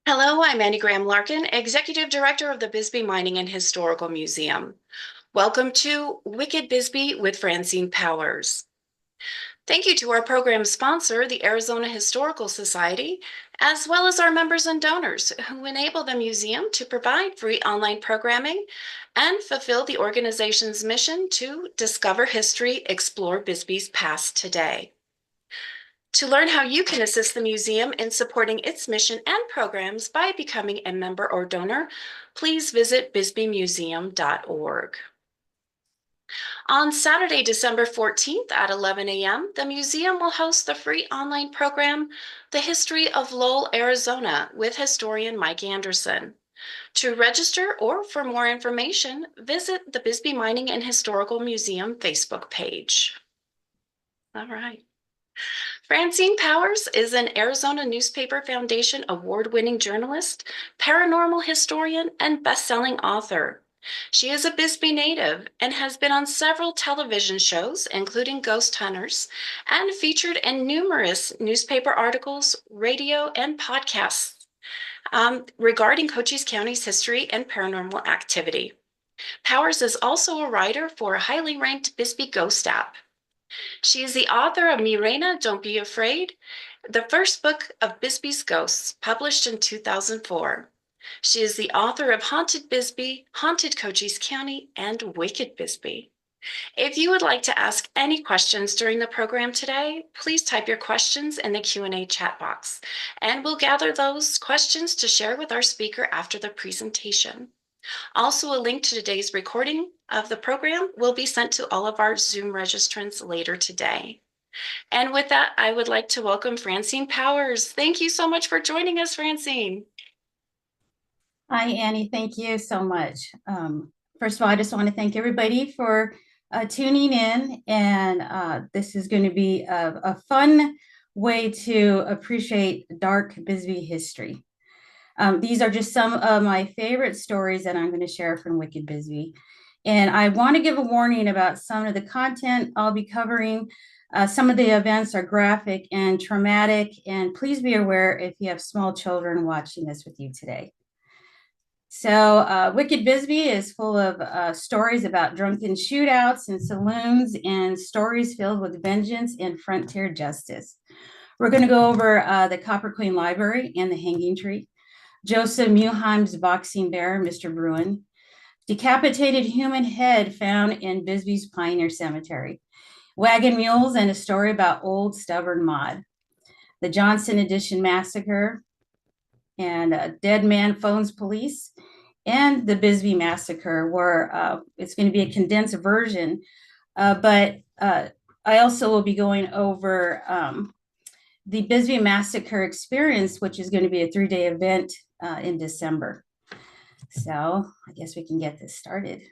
Hello, I'm Annie Graham Larkin, Executive Director of the Bisbee Mining and Historical Museum. Welcome to Wicked Bisbee with Francine Powers. Thank you to our program sponsor, the Arizona Historical Society, as well as our members and donors who enable the museum to provide free online programming and fulfill the organization's mission to discover history, explore Bisbee's past today. To learn how you can assist the museum in supporting its mission and programs by becoming a member or donor, please visit bisbeemuseum.org. On Saturday, December 14th at 11 a.m., the museum will host the free online program, The History of Lowell, Arizona, with historian Mike Anderson. To register or for more information, visit the Bisbee Mining and Historical Museum Facebook page. All right. Francine Powers is an Arizona Newspaper Foundation award-winning journalist, paranormal historian, and best-selling author. She is a Bisbee native and has been on several television shows, including Ghost Hunters, and featured in numerous newspaper articles, radio, and podcasts regarding Cochise County's history and paranormal activity. Powers is also a writer for a highly ranked Bisbee Ghost app. She is the author of Mirena, Don't Be Afraid, the first book of Bisbee's Ghosts, published in 2004. She is the author of Haunted Bisbee, Haunted Cochise County, and Wicked Bisbee. If you would like to ask any questions during the program today, please type your questions in the Q&A chat box, and we'll gather those questions to share with our speaker after the presentation. Also, a link to today's recording of the program will be sent to all of our Zoom registrants later today. And with that, I would like to welcome Francine Powers. Thank you so much for joining us, Francine. Hi, Annie. Thank you so much. First of all, I just want to thank everybody for tuning in. And this is going to be a fun way to appreciate dark Bisbee history. These are just some of my favorite stories that I'm going to share from Wicked Bisbee. And I want to give a warning about some of the content I'll be covering. Some of the events are graphic and traumatic, and please be aware if you have small children watching this with you today. So Wicked Bisbee is full of stories about drunken shootouts and saloons and stories filled with vengeance and frontier justice. We're going to go over the Copper Queen Library and the Hanging Tree, Joseph Muheim's boxing bear, Mr. Bruin, decapitated human head found in Bisbee's Pioneer Cemetery, wagon mules and a story about old stubborn Maud, the Johnson Edition Massacre, and Dead Man Phones Police, and the Bisbee Massacre, where it's going to be a condensed version. But I also will be going over the Bisbee Massacre experience, which is going to be a 3-day event in December. So I guess we can get this started.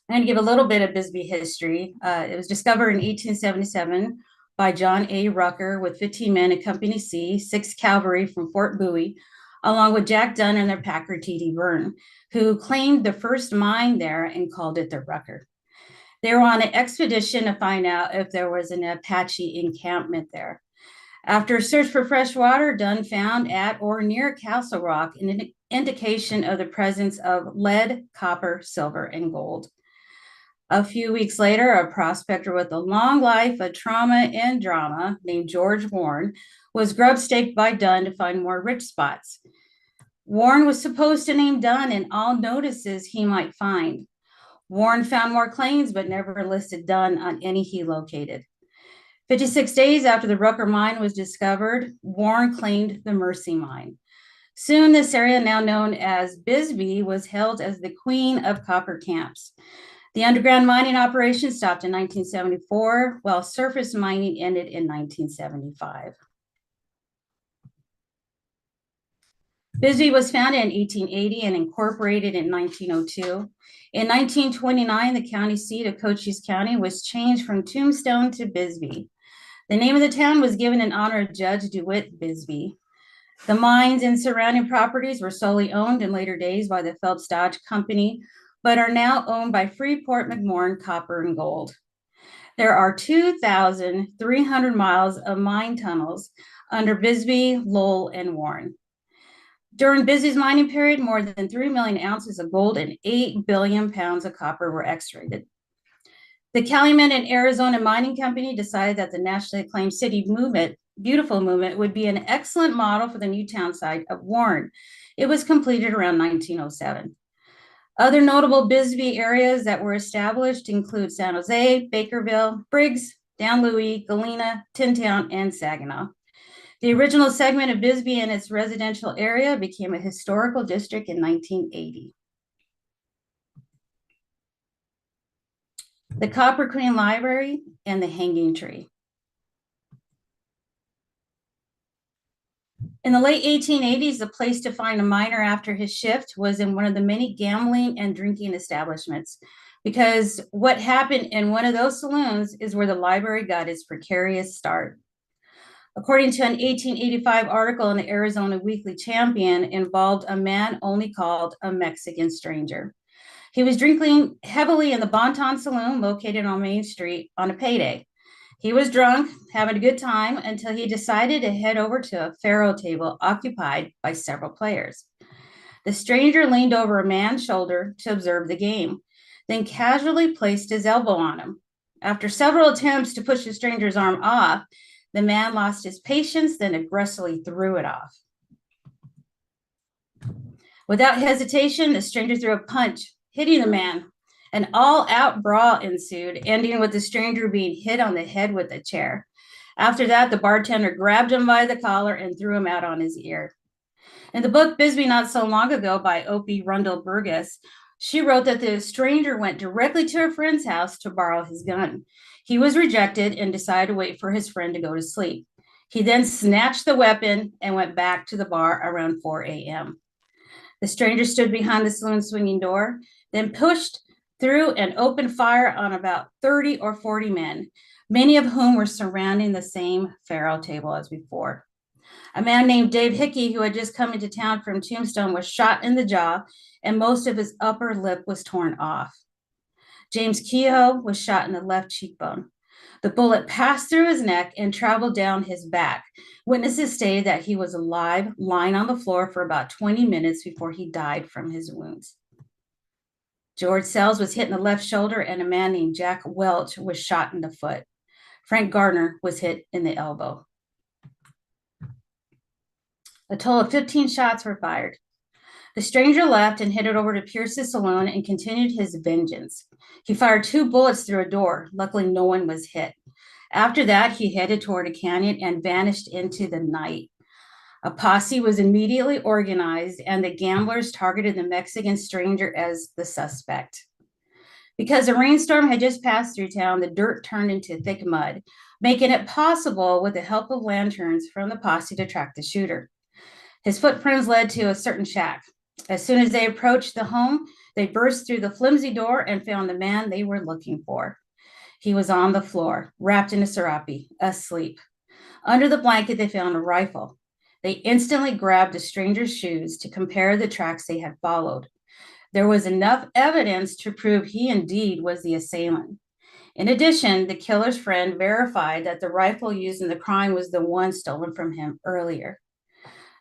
I'm going to give a little bit of Bisbee history. It was discovered in 1877 by John A. Rucker with 15 men of Company C, 6th Cavalry from Fort Bowie, along with Jack Dunn and their packer T.D. Byrne, who claimed the first mine there and called it the Rucker. They were on an expedition to find out if there was an Apache encampment there. After a search for fresh water, Dunn found at or near Castle Rock an indication of the presence of lead, copper, silver, and gold. A few weeks later, a prospector with a long life of trauma and drama named George Warren was grub-staked by Dunn to find more rich spots. Warren was supposed to name Dunn in all notices he might find. Warren found more claims, but never listed Dunn on any he located. 56 days after the Rucker mine was discovered, Warren claimed the Mercy mine. Soon, this area, now known as Bisbee, was hailed as the queen of copper camps. The underground mining operation stopped in 1974, while surface mining ended in 1975. Bisbee was founded in 1880 and incorporated in 1902. In 1929, the county seat of Cochise County was changed from Tombstone to Bisbee. The name of the town was given in honor of Judge DeWitt Bisbee. The mines and surrounding properties were solely owned in later days by the Phelps Dodge Company, but are now owned by Freeport-McMoRan Copper and Gold. There are 2,300 miles of mine tunnels under Bisbee, Lowell, and Warren. During Bisbee's mining period, more than 3 million ounces of gold and 8 billion pounds of copper were extracted. The Calumet and Arizona Mining Company decided that the nationally acclaimed City Movement, Beautiful Movement, would be an excellent model for the new town site of Warren. It was completed around 1907. Other notable Bisbee areas that were established include San Jose, Bakerville, Briggs, Dan Louis, Galena, Tintown, and Saginaw. The original segment of Bisbee and its residential area became a historical district in 1980. The Copper Queen Library and the Hanging Tree. In the late 1880s, the place to find a miner after his shift was in one of the many gambling and drinking establishments, because what happened in one of those saloons is where the library got its precarious start. According to an 1885 article in the Arizona Weekly Champion, involved a man only called a Mexican stranger. He was drinking heavily in the Bonton Saloon located on Main Street on a payday. He was drunk, having a good time, until he decided to head over to a faro table occupied by several players. The stranger leaned over a man's shoulder to observe the game, then casually placed his elbow on him. After several attempts to push the stranger's arm off, the man lost his patience, then aggressively threw it off. Without hesitation, the stranger threw a punch, hitting the man. An all-out brawl ensued, ending with the stranger being hit on the head with a chair. After that, the bartender grabbed him by the collar and threw him out on his ear. In the book Bisbee Not So Long Ago by Opie Rundle Burgess, she wrote that the stranger went directly to a friend's house to borrow his gun. He was rejected and decided to wait for his friend to go to sleep. He then snatched the weapon and went back to the bar around 4 a.m. The stranger stood behind the saloon swinging door, then pushed through and opened fire on about 30 or 40 men, many of whom were surrounding the same faro table as before. A man named Dave Hickey, who had just come into town from Tombstone, was shot in the jaw, and most of his upper lip was torn off. James Kehoe was shot in the left cheekbone. The bullet passed through his neck and traveled down his back. Witnesses stated that he was alive, lying on the floor for about 20 minutes before he died from his wounds. George Sells was hit in the left shoulder, and a man named Jack Welch was shot in the foot. Frank Gardner was hit in the elbow. A total of 15 shots were fired. The stranger left and headed over to Pierce's saloon and continued his vengeance. He fired 2 bullets through a door. Luckily, no one was hit. After that, he headed toward a canyon and vanished into the night. A posse was immediately organized, and the gamblers targeted the Mexican stranger as the suspect. Because a rainstorm had just passed through town, the dirt turned into thick mud, making it possible, with the help of lanterns from the posse, to track the shooter. His footprints led to a certain shack. As soon as they approached the home, they burst through the flimsy door and found the man they were looking for. He was on the floor, wrapped in a serape, asleep. Under the blanket, they found a rifle. They instantly grabbed the stranger's shoes to compare the tracks they had followed. There was enough evidence to prove he indeed was the assailant. In addition, the killer's friend verified that the rifle used in the crime was the one stolen from him earlier.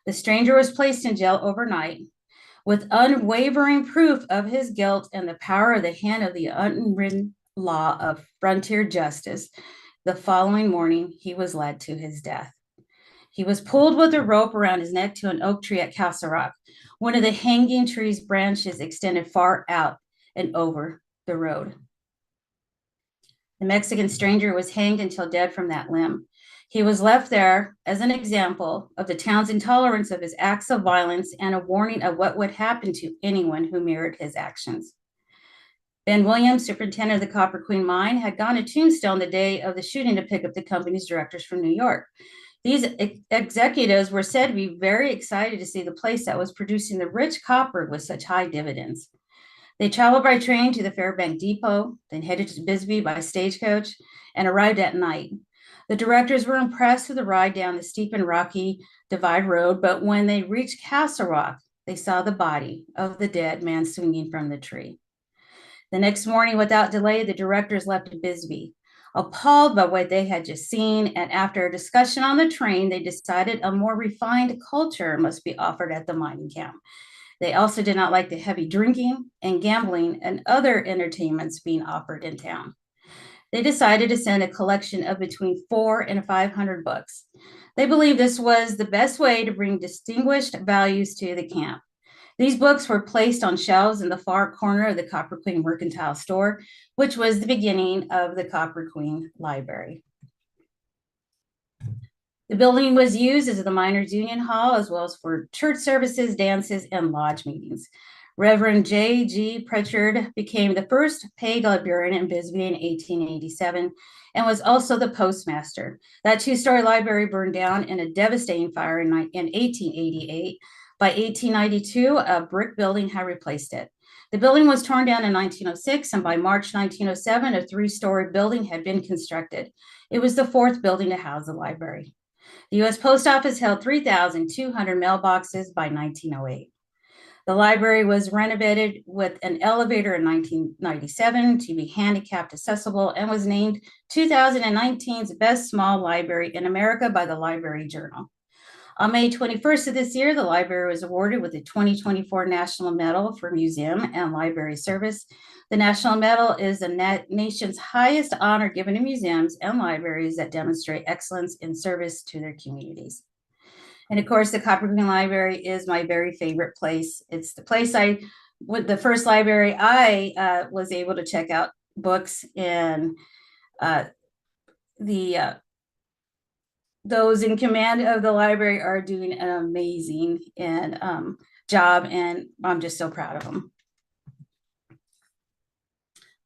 The stranger was placed in jail overnight. With unwavering proof of his guilt and the power of the hand of the unwritten law of frontier justice, the following morning he was led to his death. He was pulled with a rope around his neck to an oak tree at Castle Rock. One of the hanging tree's branches extended far out and over the road. The Mexican stranger was hanged until dead from that limb. He was left there as an example of the town's intolerance of his acts of violence and a warning of what would happen to anyone who mirrored his actions. Ben Williams, superintendent of the Copper Queen mine, had gone to Tombstone the day of the shooting to pick up the company's directors from New York. These executives were said to be very excited to see the place that was producing the rich copper with such high dividends. They traveled by train to the Fairbank Depot, then headed to Bisbee by stagecoach, and arrived at night. The directors were impressed with the ride down the steep and rocky divide road, but when they reached Castle Rock, they saw the body of the dead man swinging from the tree. The next morning, without delay, the directors left Bisbee. appalled by what they had just seen, and after a discussion on the train, they decided a more refined culture must be offered at the mining camp. They also did not like the heavy drinking and gambling and other entertainments being offered in town. They decided to send a collection of between 400 and 500 books. They believed this was the best way to bring distinguished values to the camp. These books were placed on shelves in the far corner of the Copper Queen Mercantile Store, which was the beginning of the Copper Queen Library. The building was used as the Miners' Union Hall, as well as for church services, dances, and lodge meetings. Reverend J.G. Pritchard became the first paid librarian in Bisbee in 1887 and was also the postmaster. That two-story library burned down in a devastating fire in 1888. By 1892, a brick building had replaced it. The building was torn down in 1906, and by March 1907, a three-story building had been constructed. It was the fourth building to house the library. The U.S. Post Office held 3,200 mailboxes by 1908. The library was renovated with an elevator in 1997 to be handicapped accessible and was named 2019's Best Small Library in America by the Library Journal. On May 21st of this year, the library was awarded with the 2024 National Medal for Museum and Library Service. The National Medal is the nation's highest honor given to museums and libraries that demonstrate excellence in service to their communities. And of course, the Copper Queen Library is my very favorite place. It's the place the first library I was able to check out books, and those in command of the library are doing an amazing job, and I'm just so proud of them.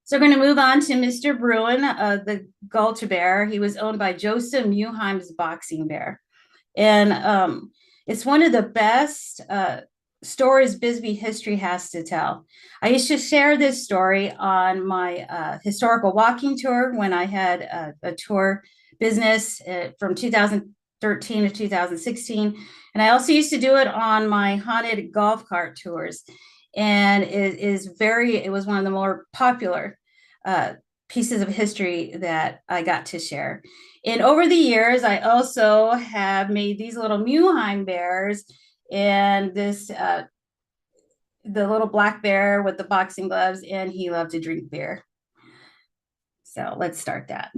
So we're going to move on to Mr. Bruin, the Galter Bear. He was owned by Joseph Muheim's boxing bear. And it's one of the best stories Bisbee history has to tell. I used to share this story on my historical walking tour when I had a tour business from 2013 to 2016. And I also used to do it on my haunted golf cart tours. And it was one of the more popular pieces of history that I got to share. And over the years, I also have made these little Muheim bears, and the little black bear with the boxing gloves, and he loved to drink beer. So let's start that.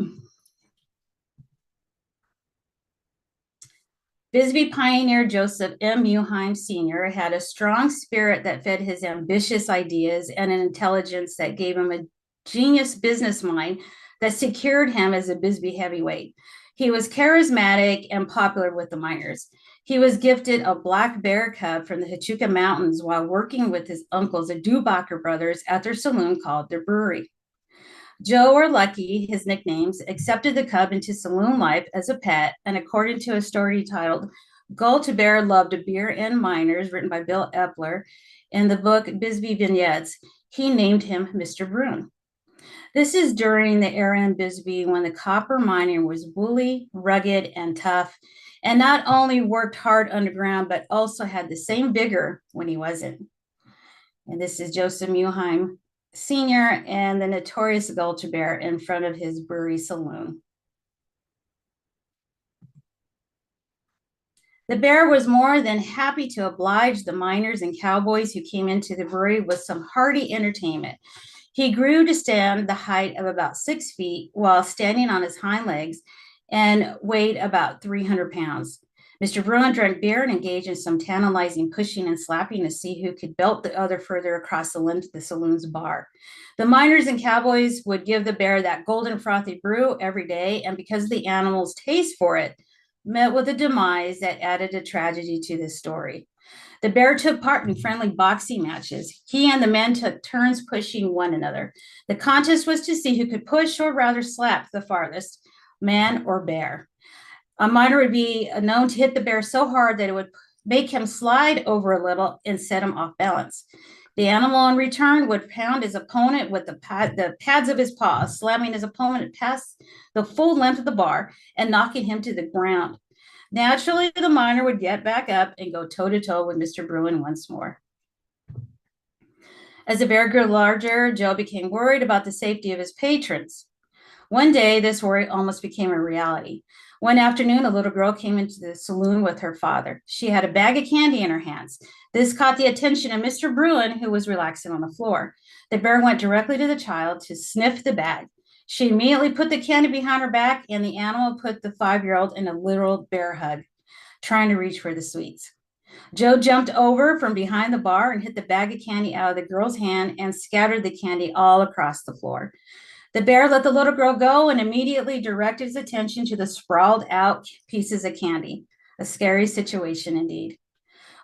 Bisbee pioneer Joseph M. Muheim Sr. had a strong spirit that fed his ambitious ideas and an intelligence that gave him a genius business mind that secured him as a Bisbee heavyweight. He was charismatic and popular with the miners. He was gifted a black bear cub from the Huachuca Mountains while working with his uncles, the Dubacher brothers, at their saloon called their brewery. Joe, or Lucky, his nicknames, accepted the cub into saloon life as a pet, and according to a story titled Galter Bear Loved Beer and Miners, written by Bill Epler, in the book Bisbee Vignettes, he named him Mr. Bruin. This is during the era in Bisbee when the copper mining was woolly, rugged, and tough, and not only worked hard underground, but also had the same vigor when he wasn't. And this is Joseph Muheim Sr. and the notorious Galter Bear in front of his brewery saloon. The bear was more than happy to oblige the miners and cowboys who came into the brewery with some hearty entertainment. He grew to stand the height of about 6 feet while standing on his hind legs and weighed about 300 pounds. Mr. Bruin drank beer and engaged in some tantalizing pushing and slapping to see who could belt the other further across the saloon's bar. The miners and cowboys would give the bear that golden frothy brew every day, and because of the animal's taste for it, met with a demise that added a tragedy to this story. The bear took part in friendly boxing matches. He and the men took turns pushing one another. The contest was to see who could push, or rather slap, the farthest, man or bear. A miner would be known to hit the bear so hard that it would make him slide over a little and set him off balance. The animal in return would pound his opponent with the pads of his paws, slamming his opponent past the full length of the bar and knocking him to the ground. Naturally, the miner would get back up and go toe-to-toe with Mr. Bruin once more. As the bear grew larger, Joe became worried about the safety of his patrons. One day, this worry almost became a reality. One afternoon, a little girl came into the saloon with her father. She had a bag of candy in her hands. This caught the attention of Mr. Bruin, who was relaxing on the floor. The bear went directly to the child to sniff the bag. She immediately put the candy behind her back, and the animal put the 5-year-old in a literal bear hug, trying to reach for the sweets. Joe jumped over from behind the bar and hit the bag of candy out of the girl's hand and scattered the candy all across the floor. The bear let the little girl go and immediately directed his attention to the sprawled out pieces of candy. A scary situation indeed.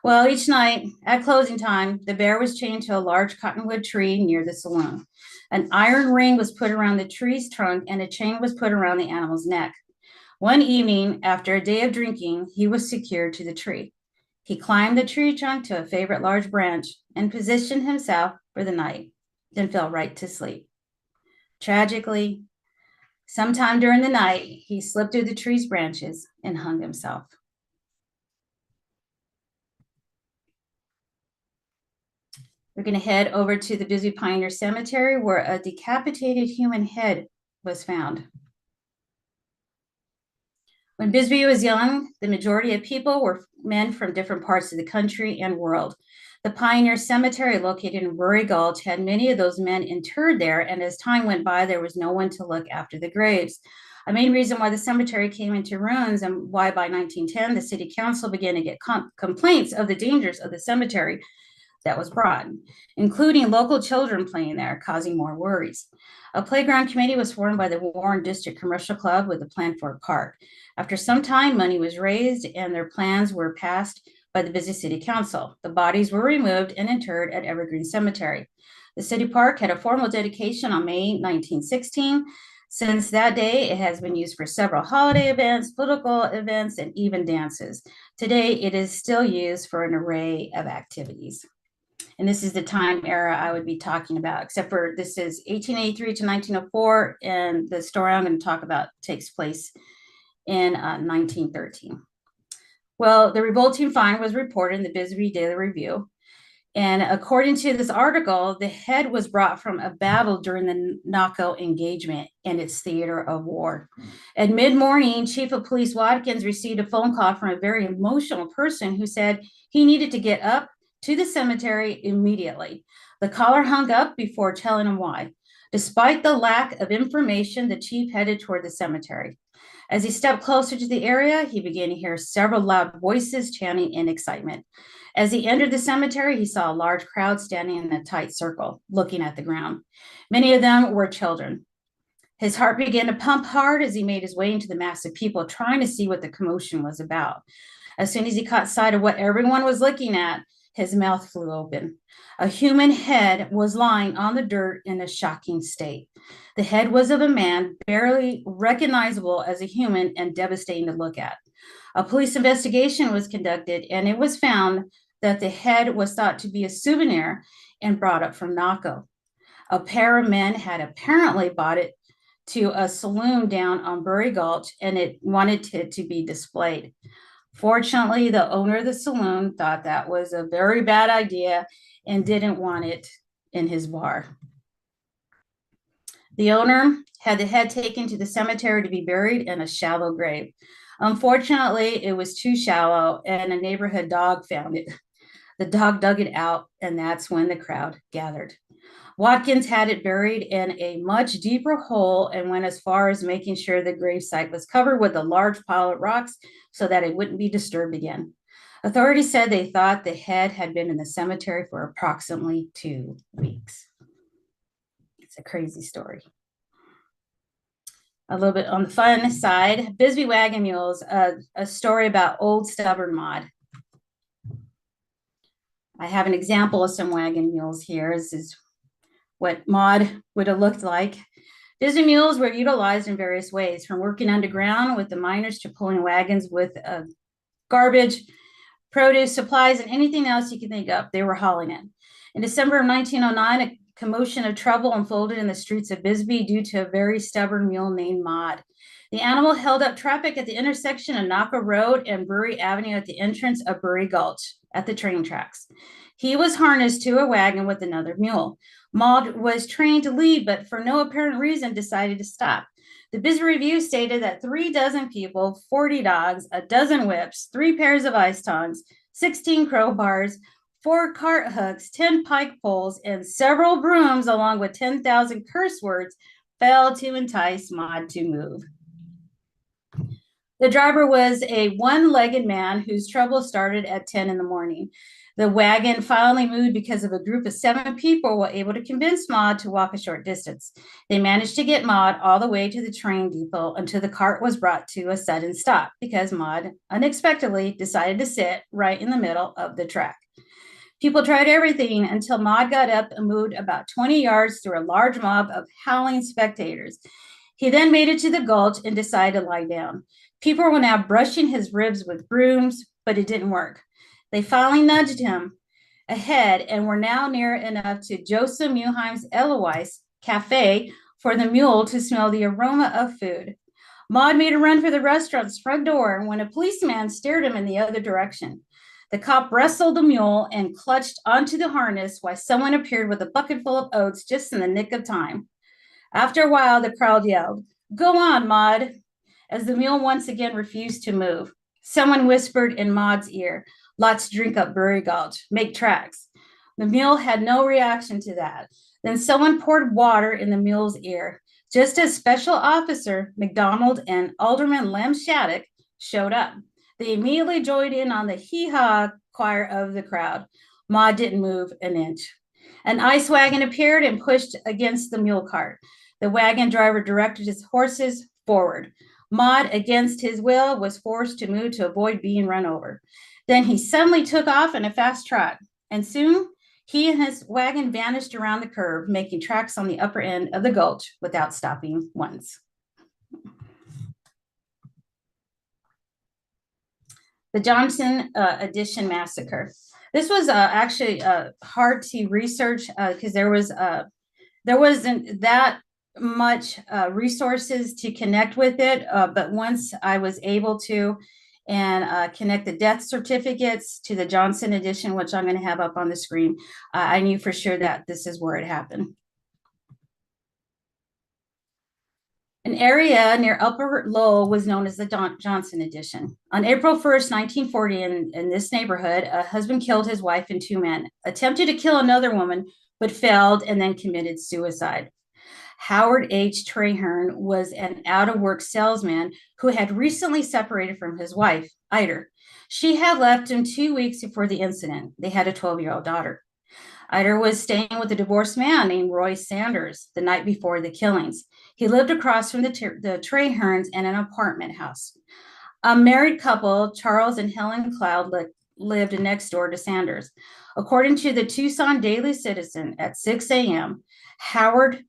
Well, each night at closing time, the bear was chained to a large cottonwood tree near the saloon. An iron ring was put around the tree's trunk and a chain was put around the animal's neck. One evening, after a day of drinking, he was secured to the tree. He climbed the tree trunk to a favorite large branch and positioned himself for the night, then fell right to sleep. Tragically, sometime during the night, he slipped through the tree's branches and hung himself. We're going to head over to the Bisbee Pioneer Cemetery, where a decapitated human head was found. When Bisbee was young, the majority of people were men from different parts of the country and world. The Pioneer Cemetery, located in Bury Gulch, had many of those men interred there, and as time went by, there was no one to look after the graves. A main reason why the cemetery came into ruins and why by 1910 the city council began to get complaints of the dangers of the cemetery that was brought, including local children playing there, causing more worries. A playground committee was formed by the Warren District Commercial Club with a plan for a park. After some time, money was raised and their plans were passed by the Bisbee City Council. The bodies were removed and interred at Evergreen Cemetery. The city park had a formal dedication on May 1916. Since that day, it has been used for several holiday events, political events, and even dances. Today, it is still used for an array of activities. And this is the time era I would be talking about, except for this is 1883 to 1904, and the story I'm going to talk about takes place in 1913. Well, the revolting find was reported in the Bisbee Daily Review. And according to this article, the head was brought from a battle during the knockout engagement in its theater of war. At mid-morning, Chief of Police Watkins received a phone call from a very emotional person who said he needed to get up to the cemetery immediately. The caller hung up before telling him why. Despite the lack of information, the chief headed toward the cemetery. As he stepped closer to the area, he began to hear several loud voices chanting in excitement. As he entered the cemetery, he saw a large crowd standing in a tight circle, looking at the ground. Many of them were children. His heart began to pump hard as he made his way into the mass of people, trying to see what the commotion was about. As soon as he caught sight of what everyone was looking at, his mouth flew open. A human head was lying on the dirt in a shocking state. The head was of a man, barely recognizable as a human and devastating to look at. A police investigation was conducted, and it was found that the head was thought to be a souvenir and brought up from Naco. A pair of men had apparently bought it to a saloon down on Bury Gulch, and it wanted it to be displayed. Fortunately, the owner of the saloon thought that was a very bad idea and didn't want it in his bar. The owner had the head taken to the cemetery to be buried in a shallow grave. Unfortunately, it was too shallow, and a neighborhood dog found it. The dog dug it out, and that's when the crowd gathered. Watkins had it buried in a much deeper hole and went as far as making sure the gravesite was covered with a large pile of rocks so that it wouldn't be disturbed again. Authorities said they thought the head had been in the cemetery for approximately 2 weeks. It's a crazy story. A little bit on the fun side, Bisbee Wagon Mules, a story about old stubborn Maud. I have an example of some wagon mules here. This is what Maud would have looked like. Bisbee mules were utilized in various ways, from working underground with the miners to pulling wagons with garbage, produce, supplies, and anything else you can think of. They were hauling it. In December of 1909, a commotion of trouble unfolded in the streets of Bisbee due to a very stubborn mule named Maud. The animal held up traffic at the intersection of Naco Road and Bury Avenue at the entrance of Bury Gulch at the train tracks. He was harnessed to a wagon with another mule. Maud was trained to lead, but for no apparent reason decided to stop. The Bisbee Review stated that 36 people, 40 dogs, a dozen whips, 3 pairs of ice tongs, 16 crowbars, 4 cart hooks, 10 pike poles, and several brooms, along with 10,000 curse words, failed to entice Maud to move. The driver was a one-legged man whose trouble started at 10 in the morning. The wagon finally moved because of a group of 7 people were able to convince Maud to walk a short distance. They managed to get Maud all the way to the train depot until the cart was brought to a sudden stop because Maud unexpectedly decided to sit right in the middle of the track. People tried everything until Maud got up and moved about 20 yards through a large mob of howling spectators. He then made it to the gulch and decided to lie down. People were now brushing his ribs with brooms, but it didn't work. They finally nudged him ahead and were now near enough to Joseph Muheim's Eloise Cafe for the mule to smell the aroma of food. Maud made a run for the restaurant's front door when a policeman steered him in the other direction. The cop wrestled the mule and clutched onto the harness while someone appeared with a bucket full of oats just in the nick of time. After a while, the crowd yelled, "Go on, Maud," as the mule once again refused to move. Someone whispered in Maud's ear, "Let's drink up Brewery Gulch, make tracks." The mule had no reaction to that. Then someone poured water in the mule's ear. Just as Special Officer McDonald and Alderman Lem Shattuck showed up. They immediately joined in on the hee-haw choir of the crowd. Maud didn't move an inch. An ice wagon appeared and pushed against the mule cart. The wagon driver directed his horses forward. Maud, against his will, was forced to move to avoid being run over. Then he suddenly took off in a fast trot, and soon he and his wagon vanished around the curve, making tracks on the upper end of the gulch without stopping once. The Johnson Edition Massacre. This was actually hard to research because there wasn't that much resources to connect with it. But once I was able to and connect the death certificates to the Johnson Edition, which I'm going to have up on the screen, I knew for sure that this is where it happened. An area near Upper Lowell was known as the Johnson Edition. On April 1st, 1940, in this neighborhood, a husband killed his wife and 2 men, attempted to kill another woman, but failed and then committed suicide. Howard H. Traherne was an out-of-work salesman who had recently separated from his wife, Ida. She had left him 2 weeks before the incident. They had a 12-year-old daughter. Ida was staying with a divorced man named Roy Sanders the night before the killings. He lived across from the Trahernes in an apartment house. A married couple, Charles and Helen Cloud, lived next door to Sanders. According to the Tucson Daily Citizen, at 6 a.m., Howard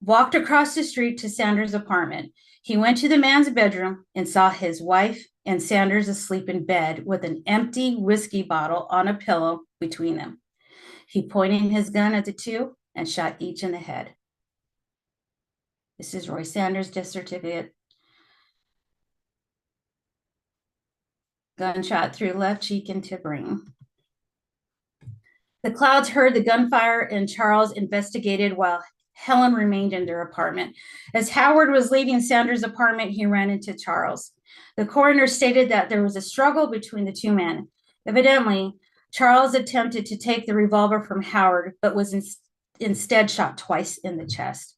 walked across the street to Sanders' apartment. He went to the man's bedroom and saw his wife and Sanders asleep in bed with an empty whiskey bottle on a pillow between them. He pointed his gun at the two and shot each in the head. This is Roy Sanders' death certificate. Gunshot through left cheek into brain. The Clouds heard the gunfire and Charles investigated while Helen remained in their apartment. As Howard was leaving Sanders' apartment, he ran into Charles. The coroner stated that there was a struggle between the 2 men. Evidently, Charles attempted to take the revolver from Howard, but was instead shot twice in the chest.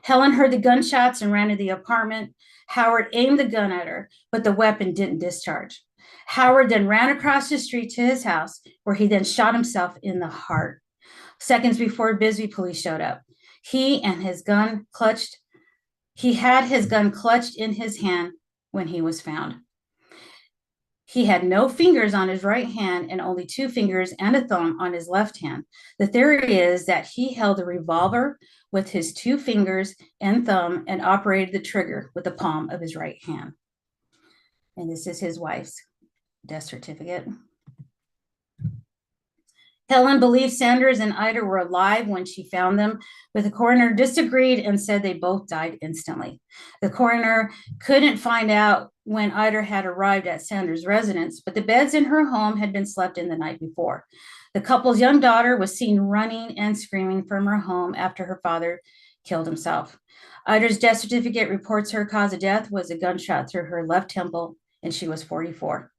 Helen heard the gunshots and ran to the apartment. Howard aimed the gun at her, but the weapon didn't discharge. Howard then ran across the street to his house, where he then shot himself in the heart. Seconds before Bisbee police showed up, he had his gun clutched in his hand when he was found. He had no fingers on his right hand and only 2 fingers and a thumb on his left hand. The theory is that he held the revolver with his 2 fingers and thumb and operated the trigger with the palm of his right hand. And this is his wife's death certificate. Helen believed Sanders and Ida were alive when she found them, but the coroner disagreed and said they both died instantly. The coroner couldn't find out when Ida had arrived at Sanders' residence, but the beds in her home had been slept in the night before. The couple's young daughter was seen running and screaming from her home after her father killed himself. Ida's death certificate reports her cause of death was a gunshot through her left temple, and she was 44.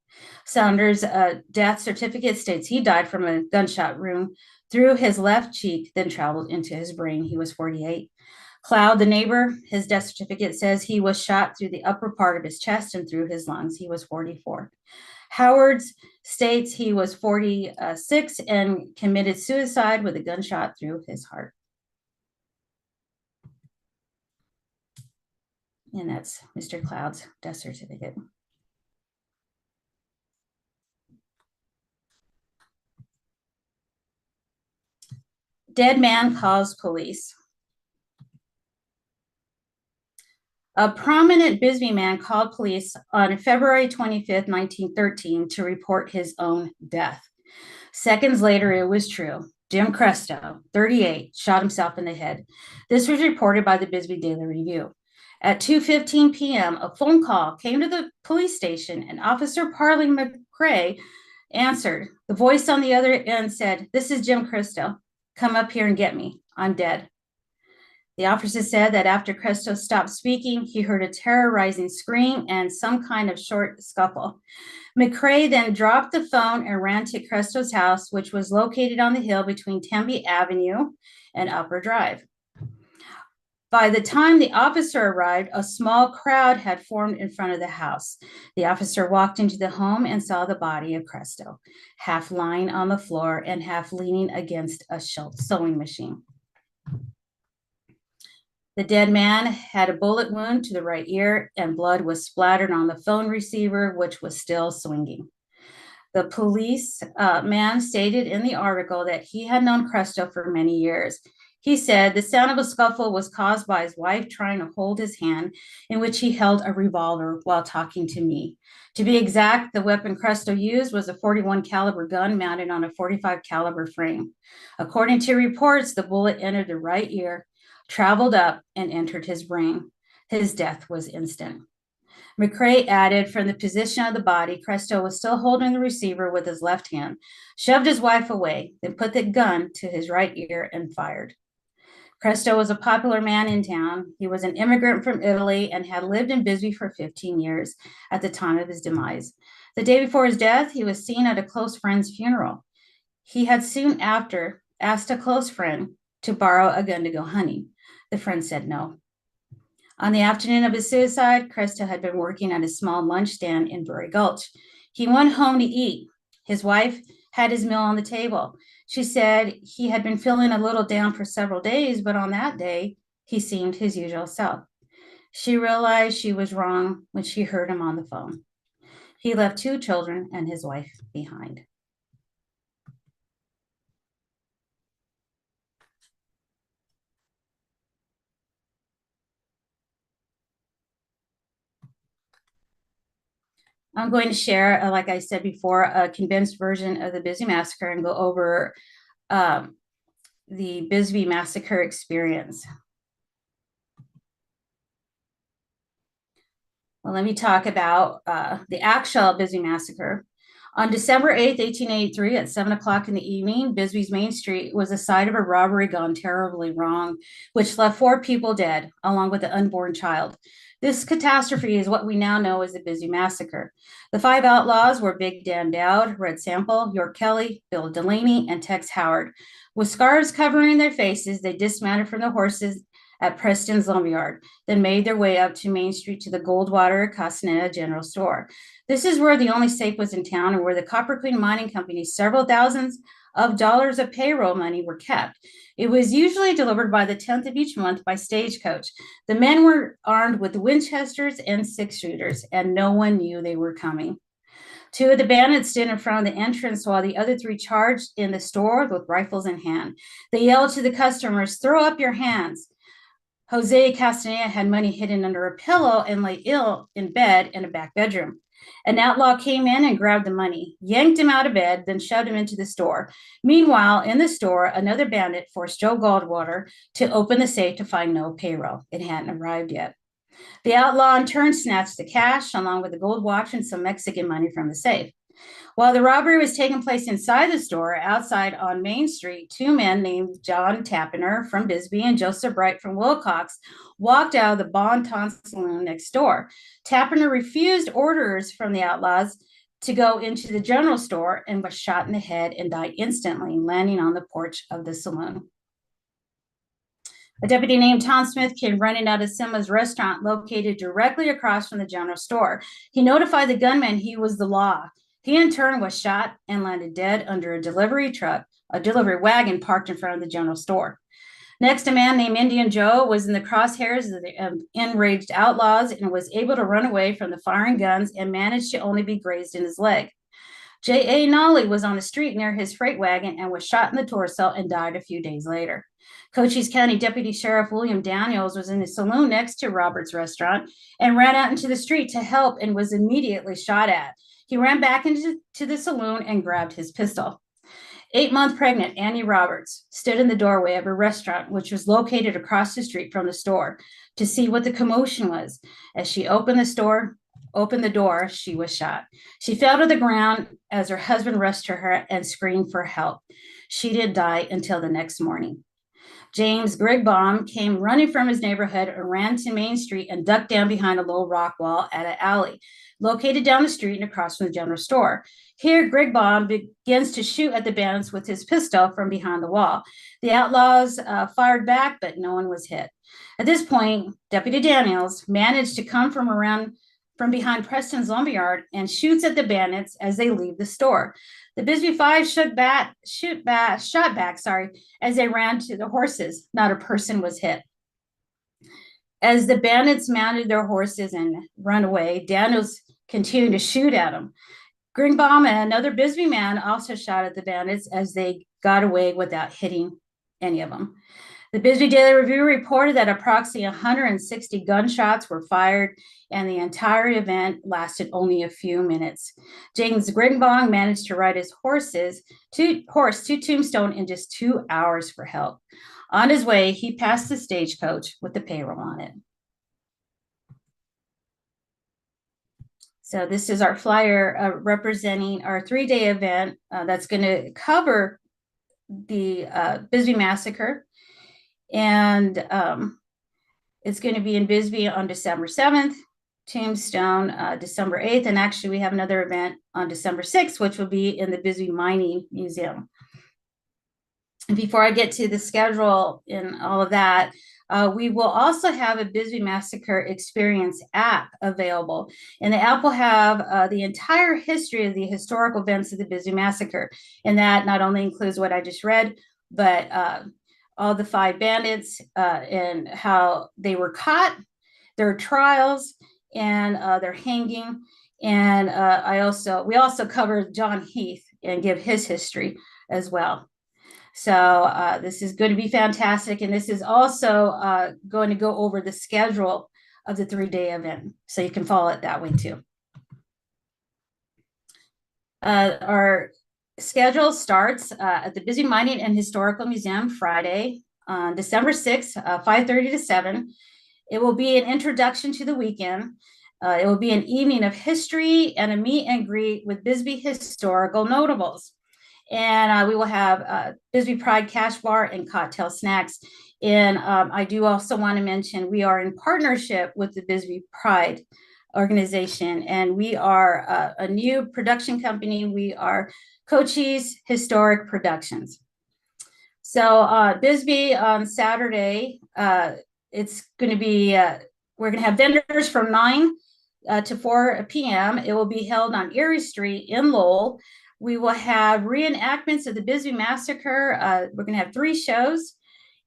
Saunders' death certificate states he died from a gunshot wound through his left cheek, then traveled into his brain. He was 48. Cloud, the neighbor, his death certificate says he was shot through the upper part of his chest and through his lungs. He was 44. Howard's states he was 46 and committed suicide with a gunshot through his heart. And that's Mr. Cloud's death certificate. Dead man calls police. A prominent Bisbee man called police on February 25th, 1913 to report his own death. Seconds later, it was true. Jim Cresto, 38, shot himself in the head. This was reported by the Bisbee Daily Review. At 2:15 p.m., a phone call came to the police station, and Officer Parley McCrae answered. The voice on the other end said, "This is Jim Cresto. Come up here and get me. I'm dead." The officer said that after Cresto stopped speaking, he heard a terrorizing scream and some kind of short scuffle. McCrae then dropped the phone and ran to Cresto's house, which was located on the hill between Tempe Avenue and Upper Drive. By the time the officer arrived, a small crowd had formed in front of the house. The officer walked into the home and saw the body of Cresto, half lying on the floor and half leaning against a sewing machine. The dead man had a bullet wound to the right ear, and blood was splattered on the phone receiver, which was still swinging. The police man stated in the article that he had known Cresto for many years. He said the sound of a scuffle was caused by his wife trying to hold his hand, in which he held a revolver while talking to me. To be exact, the weapon Cresto used was a 41 caliber gun mounted on a 45 caliber frame. According to reports, the bullet entered the right ear, traveled up, and entered his brain. His death was instant. McCrae added, from the position of the body, Cresto was still holding the receiver with his left hand, shoved his wife away, then put the gun to his right ear and fired. Cresto was a popular man in town. He was an immigrant from Italy and had lived in Bisbee for 15 years at the time of his demise. The day before his death, he was seen at a close friend's funeral. He had soon after asked a close friend to borrow a gun to go hunting. The friend said no. On the afternoon of his suicide, Cresto had been working at a small lunch stand in Bury Gulch. He went home to eat. His wife had his meal on the table. She said he had been feeling a little down for several days, but on that day, he seemed his usual self. She realized she was wrong when she heard him on the phone. He left 2 children and his wife behind. I'm going to share, like I said before, a condensed version of the Bisbee Massacre and go over the Bisbee Massacre experience. Well, let me talk about the actual Bisbee Massacre. On December 8th, 1883, at 7 o'clock in the evening, Bisbee's Main Street was the site of a robbery gone terribly wrong, which left 4 people dead, along with an unborn child. This catastrophe is what we now know as the Bisbee Massacre. The 5 outlaws were Big Dan Dowd, Red Sample, York Kelly, Bill Delaney, and Tex Howard. With scarves covering their faces, they dismounted from the horses at Preston's Lumberyard, then made their way up to Main Street to the Goldwater Castaneda General Store. This is where the only safe was in town and where the Copper Queen Mining Company's several thousands of dollars of payroll money were kept. It was usually delivered by the 10th of each month by stagecoach. The men were armed with Winchesters and 6-shooters, and no one knew they were coming. 2 of the bandits stood in front of the entrance while the other 3 charged in the store with rifles in hand. They yelled to the customers, "Throw up your hands." Jose Castaneda had money hidden under a pillow and lay ill in bed in a back bedroom. An outlaw came in and grabbed the money, yanked him out of bed, then shoved him into the store. Meanwhile, in the store, another bandit forced Joe Goldwater to open the safe to find no payroll. It hadn't arrived yet. The outlaw in turn snatched the cash along with the gold watch and some Mexican money from the safe. While the robbery was taking place inside the store, outside on Main Street, two men named John Tappener from Bisbee and Joseph Bright from Wilcox walked out of the Bon Ton Saloon next door. Tappener refused orders from the outlaws to go into the general store and was shot in the head and died instantly, landing on the porch of the saloon. A deputy named Tom Smith came running out of Simma's restaurant located directly across from the general store. He notified the gunman he was the law. He in turn was shot and landed dead under a delivery wagon parked in front of the general store. Next, a man named Indian Joe was in the crosshairs of the enraged outlaws and was able to run away from the firing guns and managed to only be grazed in his leg. J.A. Nolly was on the street near his freight wagon and was shot in the torso and died a few days later. Cochise County Deputy Sheriff William Daniels was in the saloon next to Robert's restaurant and ran out into the street to help and was immediately shot at. He ran back into the saloon and grabbed his pistol. 8-month pregnant Annie Roberts stood in the doorway of a restaurant, which was located across the street from the store, to see what the commotion was. As she opened the door, she was shot. She fell to the ground as her husband rushed to her and screamed for help. She didn't die until the next morning. James Grigbaum came running from his neighborhood and ran to Main Street and ducked down behind a low rock wall at an alley located down the street and across from the general store. Here, Grigbaum begins to shoot at the bandits with his pistol from behind the wall. The outlaws fired back, but no one was hit. At this point, Deputy Daniels managed to come from behind Preston's lumberyard and shoots at the bandits as they leave the store. The Bisbee Five shot back, as they ran to the horses. Not a person was hit. As the bandits mounted their horses and run away, Daniels continued to shoot at them. Grigbaum and another Bisbee man also shot at the bandits as they got away without hitting any of them. The Bisbee Daily Review reported that approximately 160 gunshots were fired and the entire event lasted only a few minutes. James Grigbaum managed to ride his horse to Tombstone in just 2 hours for help. On his way, he passed the stagecoach with the payroll on it. So this is our flyer representing our 3-day event that's going to cover the Bisbee Massacre. And it's going to be in Bisbee on December 7th, Tombstone December 8th, and actually we have another event on December 6th, which will be in the Bisbee Mining Museum. And before I get to the schedule and all of that, we will also have a Bisbee Massacre Experience app available. And the app will have the entire history of the historical events of the Bisbee Massacre. And that not only includes what I just read, but all the 5 bandits and how they were caught, their trials, and their hanging. And we also cover John Heath and give his history as well. So this is going to be fantastic. And this is also going to go over the schedule of the 3-day event. So you can follow it that way too. Our schedule starts at the Bisbee Mining and Historical Museum Friday on December 6th, 5:30 to 7. It will be an introduction to the weekend. It will be an evening of history and a meet and greet with Bisbee historical notables. And we will have Bisbee Pride Cash Bar and cocktail snacks. And I do also want to mention we are in partnership with the Bisbee Pride organization, and we are a new production company. We are Cochise Historic Productions. So Bisbee on Saturday, it's going to be, we're going to have vendors from 9 to 4 p.m. It will be held on Erie Street in Lowell. We will have reenactments of the Bisbee Massacre. We're going to have 3 shows.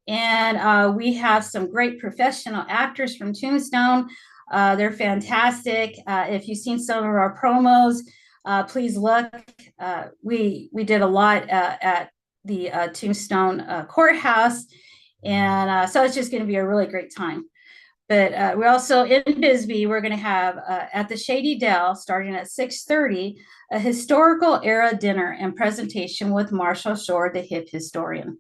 And we have some great professional actors from Tombstone. They're fantastic. If you've seen some of our promos, please look. We did a lot at the Tombstone courthouse. And so it's just going to be a really great time. But we're also in Bisbee. We're going to have at the Shady Dell, starting at 6:30, a historical era dinner and presentation with Marshall Shore, the hip historian.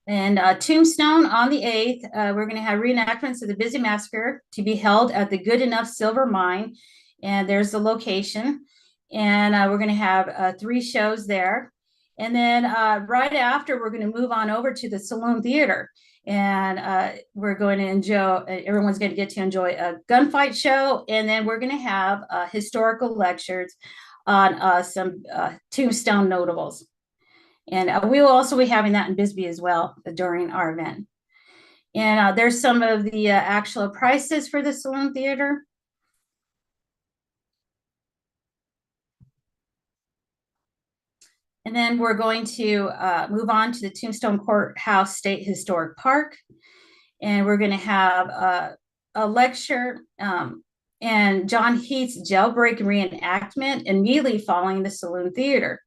And Tombstone on the 8th, we're going to have reenactments of the Bisbee Massacre to be held at the Good Enough Silver Mine and there's the location. And we're going to have 3 shows there. And then right after, we're going to move on over to the Saloon Theater. And we're going to enjoy, everyone's going to get to enjoy a gunfight show. And then we're going to have historical lectures on some Tombstone notables. And we will also be having that in Bisbee as well during our event. And there's some of the actual prices for the Saloon Theater. And then we're going to move on to the Tombstone Courthouse State Historic Park. And we're going to have a lecture and John Heath's jailbreak reenactment immediately following the Saloon Theater.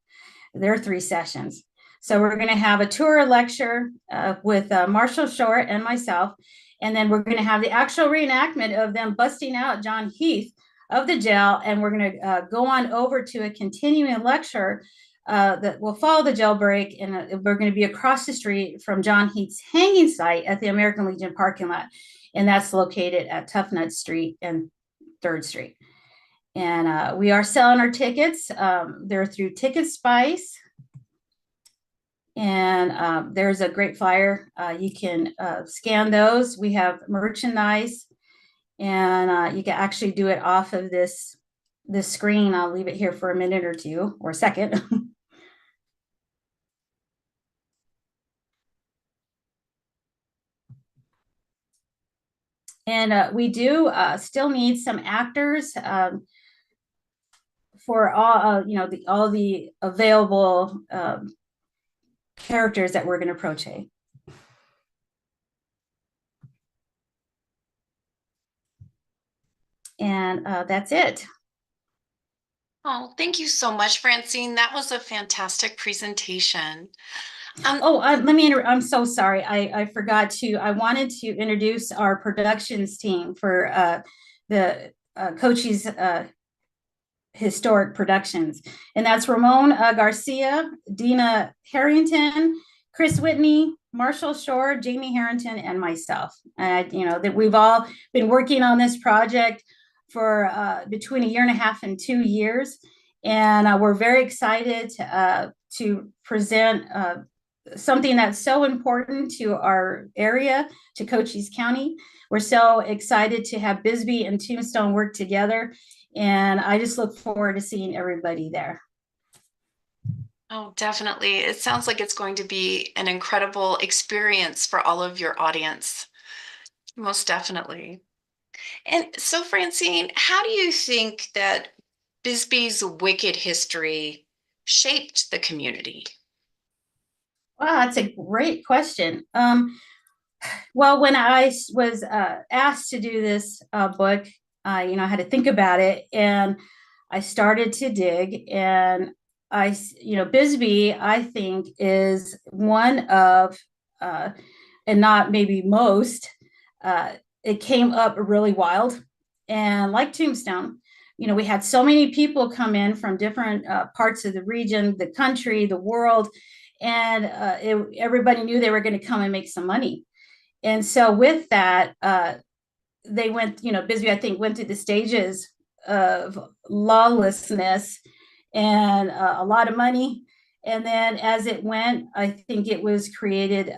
There are 3 sessions. So we're going to have a tour lecture with Marshall Short and myself. And then we're going to have the actual reenactment of them busting out John Heath of the jail. And we're going to go on over to a continuing lecture that will follow the jailbreak. And we're going to be across the street from John Heath's hanging site at the American Legion parking lot. And that's located at Tough Nut Street and 3rd Street. And we are selling our tickets. They're through Ticket Spice. And there's a great flyer. You can scan those. We have merchandise. And you can actually do it off of this screen. I'll leave it here for a minute or 2 or a second. And we do still need some actors for all all the available characters that we're going to portray. And that's it. Oh, thank you so much, Francine. That was a fantastic presentation. Let me I'm so sorry. I forgot to, I wanted to introduce our productions team for the Cochise Historic Productions. And that's Ramon Garcia, Dina Harrington, Chris Whitney, Marshall Shore, Jamie Harrington, and myself. And that we've all been working on this project for between 1.5 and 2 years. And we're very excited to present something that's so important to our area, to Cochise County. We're so excited to have Bisbee and Tombstone work together. And I just look forward to seeing everybody there. Oh, definitely. It sounds like it's going to be an incredible experience for all of your audience. Most definitely. And so, Francine, how do you think that Bisbee's wicked history shaped the community? Wow, that's a great question. Well, when I was asked to do this book, I had to think about it, and I started to dig. And Bisbee, I think, is one of, and not maybe most, it came up really wild. And like Tombstone, we had so many people come in from different parts of the region, the country, the world, and everybody knew they were going to come and make some money. And so with that, they went, Bisbee, I think, went through the stages of lawlessness and a lot of money. And then as it went, I think it was created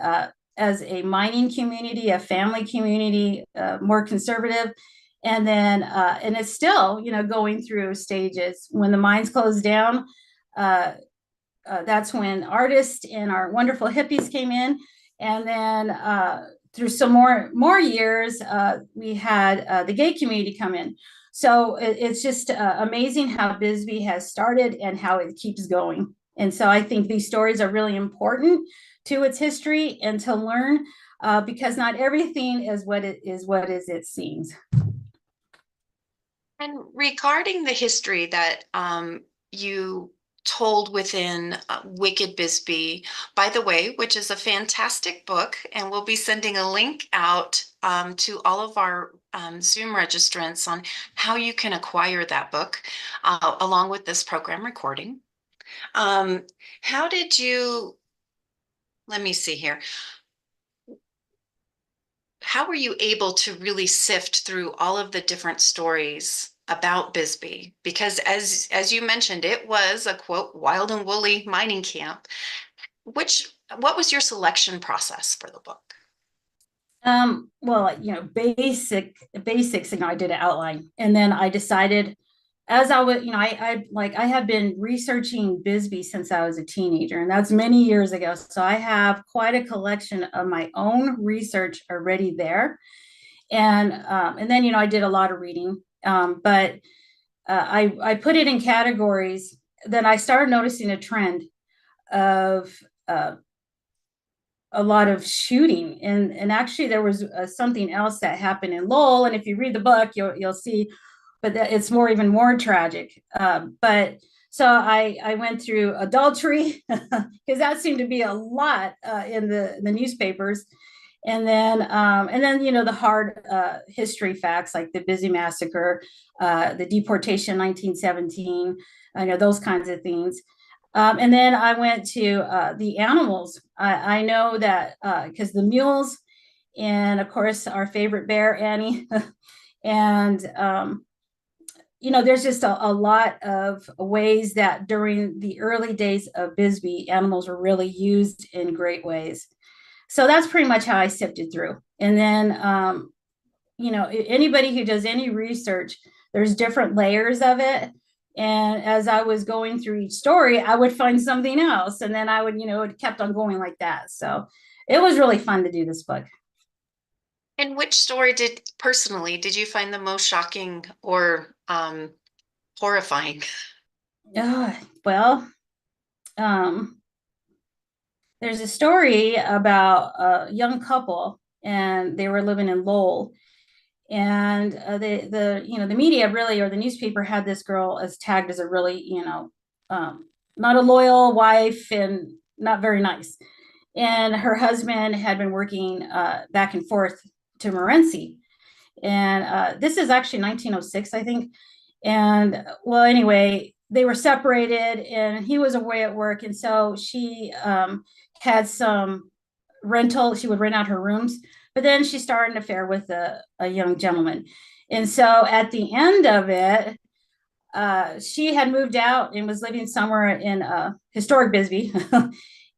as a mining community, a family community, more conservative. And then, and it's still, going through stages. When the mines closed down, that's when artists and our wonderful hippies came in. And then through some more years, we had the gay community come in. So it's just amazing how Bisbee has started and how it keeps going. And so I think these stories are really important to its history and to learn, because not everything is what it seems. And regarding the history that you told within Wicked Bisbee, by the way, which is a fantastic book, and we'll be sending a link out to all of our Zoom registrants on how you can acquire that book along with this program recording. How did you, let me see here. How were you able to really sift through all of the different stories about Bisbee? Because as you mentioned, it was a quote wild and woolly mining camp. What was your selection process for the book? Well, basics, I did an outline, and then I decided as I was, I have been researching Bisbee since I was a teenager, and that's many years ago. So I have quite a collection of my own research already there. And then, I did a lot of reading. But I put it in categories. Then I started noticing a trend of a lot of shooting, and actually there was something else that happened in Lowell. And if you read the book, you'll see, but it's even more tragic. But so I went through adultery because that seemed to be a lot in the newspapers, and then the hard history facts like the Bisbee Massacre, the deportation 1917, I know those kinds of things. And then I went to the animals. I know that because the mules, and of course our favorite bear Annie, and there's just a lot of ways that during the early days of Bisbee, animals were really used in great ways. So that's pretty much how I sifted through. And then, anybody who does any research, there's different layers of it. And as I was going through each story, I would find something else. And then I would, it kept on going like that. So it was really fun to do this book. And which story did you find the most shocking or horrifying? Well, um, there's a story about a young couple, and they were living in Lowell, and the media really, or the newspaper, had this girl as tagged as a really not a loyal wife and not very nice. And her husband had been working back and forth to Morenci, and this is actually 1906, I think. And well, anyway, they were separated, and he was away at work, and so she had some rental. She would rent out her rooms, but then she started an affair with a young gentleman. And so at the end of it, she had moved out and was living somewhere in historic Bisbee.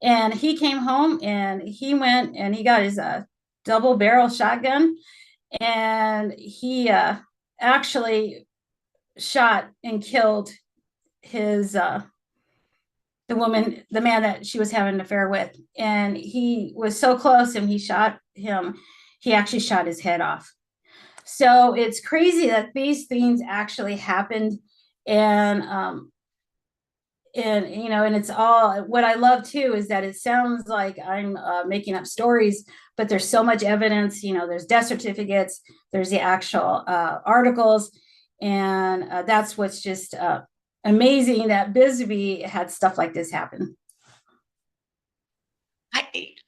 And he came home, and he went and he got his double barrel shotgun, and he actually shot and killed his the man that she was having an affair with. And he was so close, and he shot him. He actually shot his head off. So it's crazy that these things actually happened. And it's all, what I love too is that it sounds like I'm making up stories, but there's so much evidence. There's death certificates, there's the actual articles, and that's what's just amazing, that Bisbee had stuff like this happen.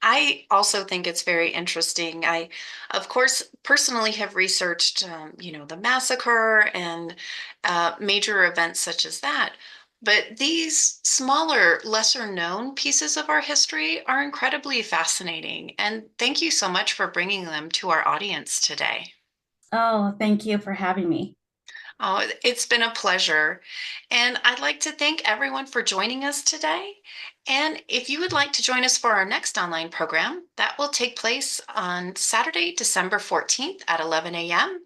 I also think it's very interesting. I, of course, personally have researched, the massacre and major events such as that. But these smaller, lesser known pieces of our history are incredibly fascinating. And thank you so much for bringing them to our audience today. Oh, thank you for having me. Oh, it's been a pleasure. And I'd like to thank everyone for joining us today. And if you would like to join us for our next online program, that will take place on Saturday, December 14th at 11 a.m.,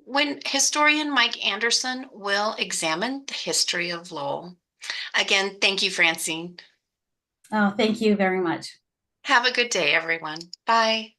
when historian Mike Anderson will examine the history of Lowell. Again, thank you, Francine. Oh, thank you very much. Have a good day, everyone. Bye.